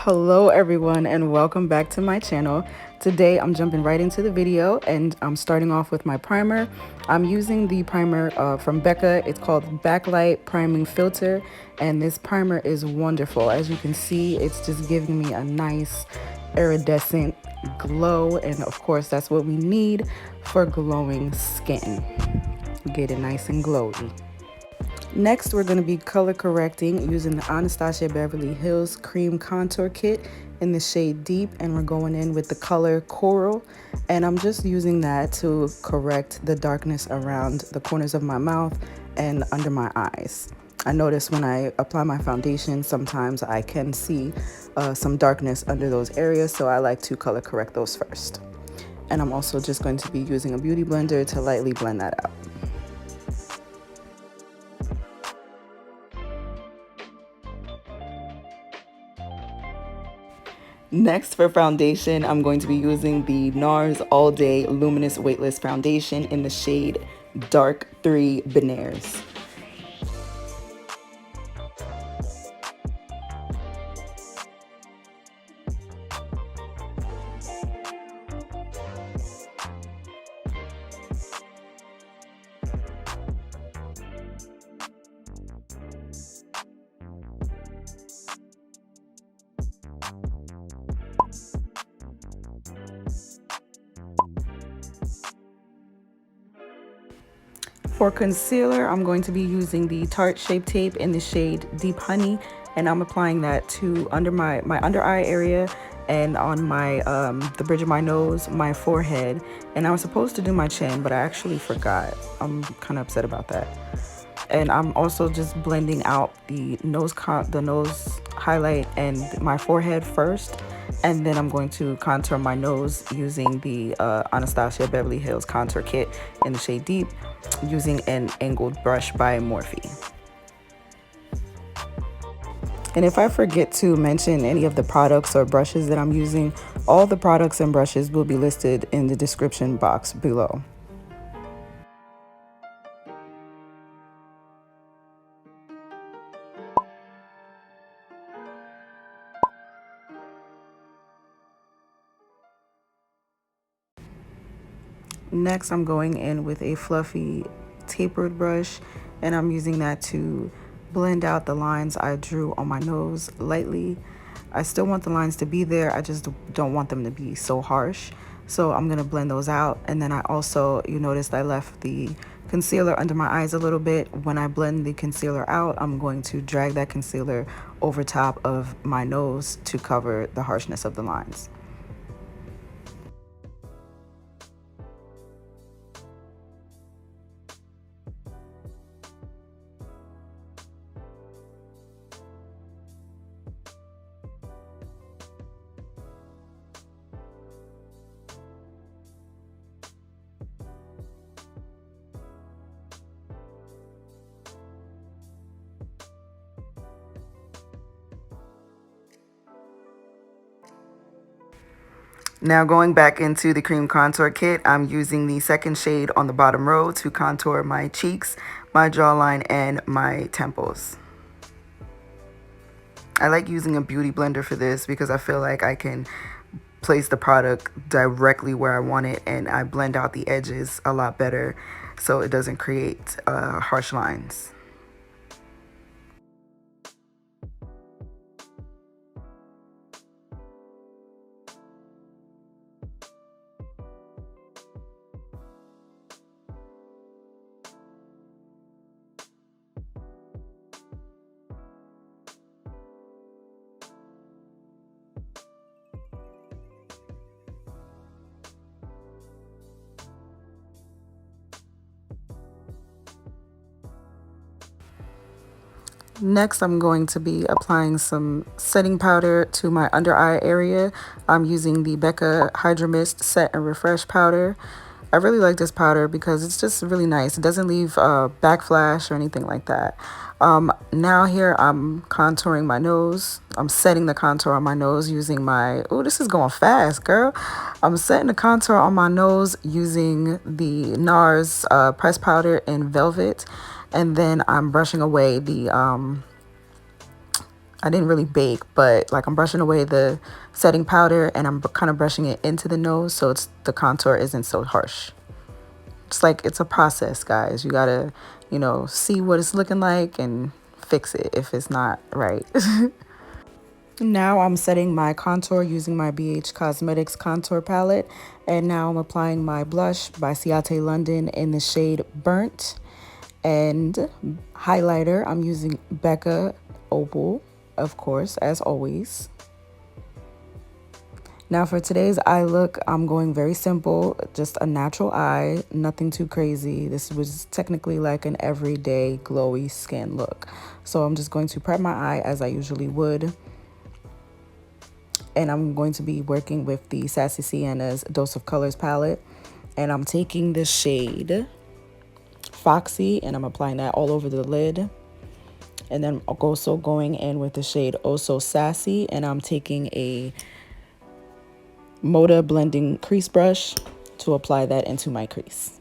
Hello everyone and welcome back to my channel. Today I'm jumping right into the video and I'm starting off with my primer. I'm using the primer from Becca. It's called Backlight Priming Filter, and this primer is wonderful. As you can see, it's just giving me a nice iridescent glow, and of course that's what we need for glowing skin. Get it nice and glowy. Next, we're going to be color correcting using the Anastasia Beverly Hills Cream Contour Kit in the shade Deep, and we're going in with the color Coral, and I'm just using that to correct the darkness around the corners of my mouth and under my eyes. I notice when I apply my foundation, sometimes I can see some darkness under those areas, so I like to color correct those first. And I'm also just going to be using a beauty blender to lightly blend that out. Next, for foundation, I'm going to be using the Nars All Day Luminous Weightless Foundation in the shade Dark 3 Benares. For concealer, I'm going to be using the Tarte Shape Tape in the shade Deep Honey, and I'm applying that to under my under eye area and on my the bridge of my nose, my forehead, and I was supposed to do my chin, but I actually forgot. I'm kind of upset about that. And I'm also just blending out the nose highlight and my forehead first, and then I'm going to contour my nose using the Anastasia Beverly Hills Contour Kit in the shade Deep, using an angled brush by Morphe. And if I forget to mention any of the products or brushes that I'm using, all the products and brushes will be listed in the description box below. Next, I'm going in with a fluffy tapered brush, and I'm using that to blend out the lines I drew on my nose lightly. I still want the lines to be there, I just don't want them to be so harsh. So I'm gonna blend those out. And then I also, you noticed I left the concealer under my eyes a little bit. When I blend the concealer out, I'm going to drag that concealer over top of my nose to cover the harshness of the lines. Now going back into the cream contour kit, I'm using the second shade on the bottom row to contour my cheeks, my jawline, and my temples. I like using a beauty blender for this because I feel like I can place the product directly where I want it, and I blend out the edges a lot better so it doesn't create harsh lines. Next, I'm going to be applying some setting powder to my under eye area. I'm using the Becca Hydra-Mist Set and Refresh powder. I really like this powder because it's just really nice. It doesn't leave backflash or anything like that. Now here I'm contouring my nose. I'm setting the contour on my nose using my, oh, this is going fast, girl. I'm setting the contour on my nose using the Nars pressed powder in Velvet. And then I'm brushing away the I didn't really bake, but like I'm brushing away the setting powder and I'm kind of brushing it into the nose so the contour isn't so harsh. It's like it's a process, guys. You gotta, see what it's looking like and fix it if it's not right. Now I'm setting my contour using my BH Cosmetics contour palette, and now I'm applying my blush by CIATE London in the shade Burnt, and highlighter I'm using Becca Opal, of course, as always. Now for today's eye look, I'm going very simple, just a natural eye, nothing too crazy. This was technically like an everyday glowy skin look. So I'm just going to prep my eye as I usually would. And I'm going to be working with the Sassy Sienna's Dose of Colors palette. And I'm taking the shade Foxy and I'm applying that all over the lid. And then I'm also going in with the shade Oh So Sassy, and I'm taking a Moda blending crease brush to apply that into my crease.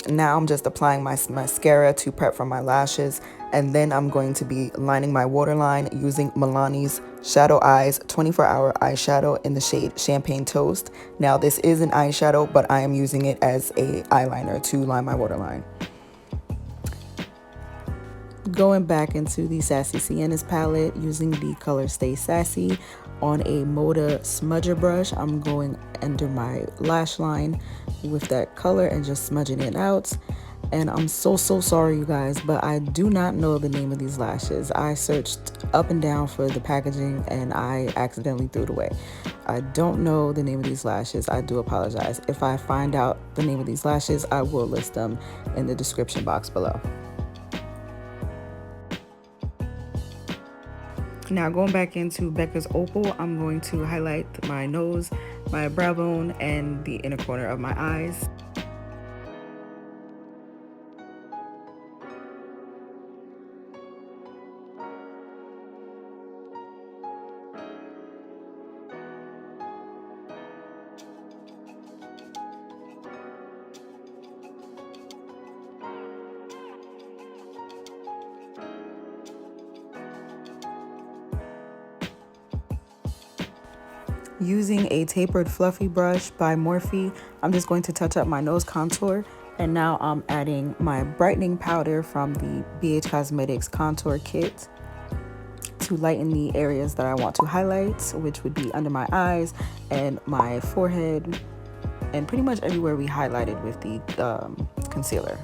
Now I'm just applying my mascara to prep for my lashes, and then I'm going to be lining my waterline using Milani's Shadow Eyes 24-hour eyeshadow in the shade Champagne Toast. Now this is an eyeshadow, but I am using it as a eyeliner to line my waterline. Going back into the Sassy Sienna's palette using the color Stay Sassy on a Moda smudger brush, I'm going under my lash line with that color and just smudging it out. And I'm so sorry, you guys, but I do not know the name of these lashes. I searched up and down for the packaging and I accidentally threw it away. I don't know the name of these lashes. I do apologize. If I find out the name of these lashes, I will list them in the description box below. Now going back into Becca's Opal, I'm going to highlight my nose, my brow bone, and the inner corner of my eyes. Using a tapered fluffy brush by Morphe, I'm just going to touch up my nose contour. And now I'm adding my brightening powder from the BH Cosmetics contour kit to lighten the areas that I want to highlight, which would be under my eyes and my forehead and pretty much everywhere we highlighted with the concealer.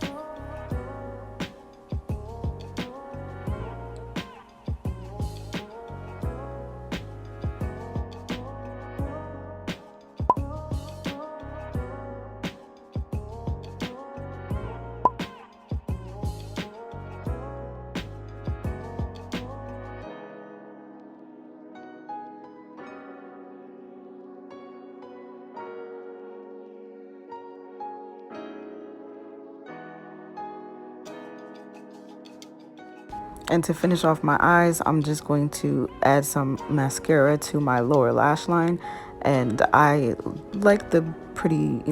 And to finish off my eyes, I'm just going to add some mascara to my lower lash line. And I like the pretty,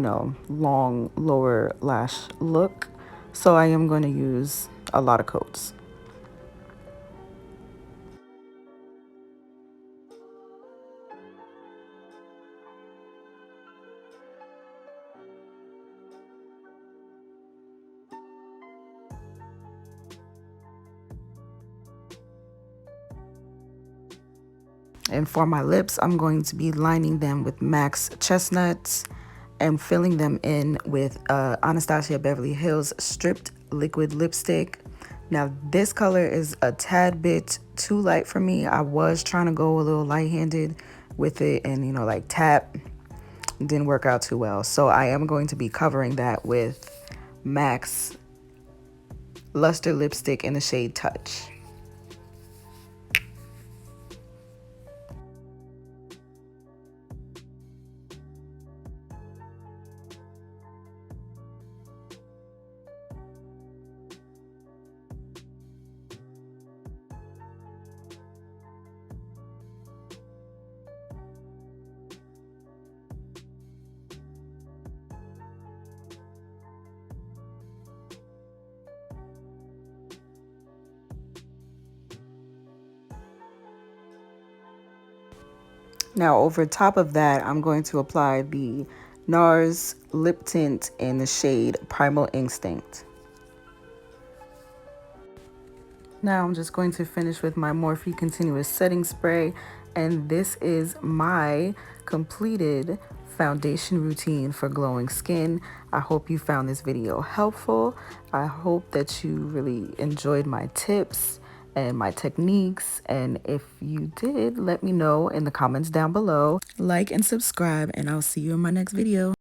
long lower lash look. So I am going to use a lot of coats. And for my lips, I'm going to be lining them with MAC's Chestnuts and filling them in with Anastasia Beverly Hills Stripped Liquid Lipstick. Now, this color is a tad bit too light for me. I was trying to go a little light-handed with it and, like tap. It didn't work out too well. So I am going to be covering that with MAC's Luster Lipstick in the shade Touch. Now over top of that, I'm going to apply the Nars lip tint in the shade Primal Instinct. Now I'm just going to finish with my Morphe Continuous Setting Spray, and this is my completed foundation routine for glowing skin. I hope you found this video helpful. I hope that you really enjoyed my tips and my techniques, and if you did, let me know in the comments down below. Like and subscribe, and I'll see you in my next video.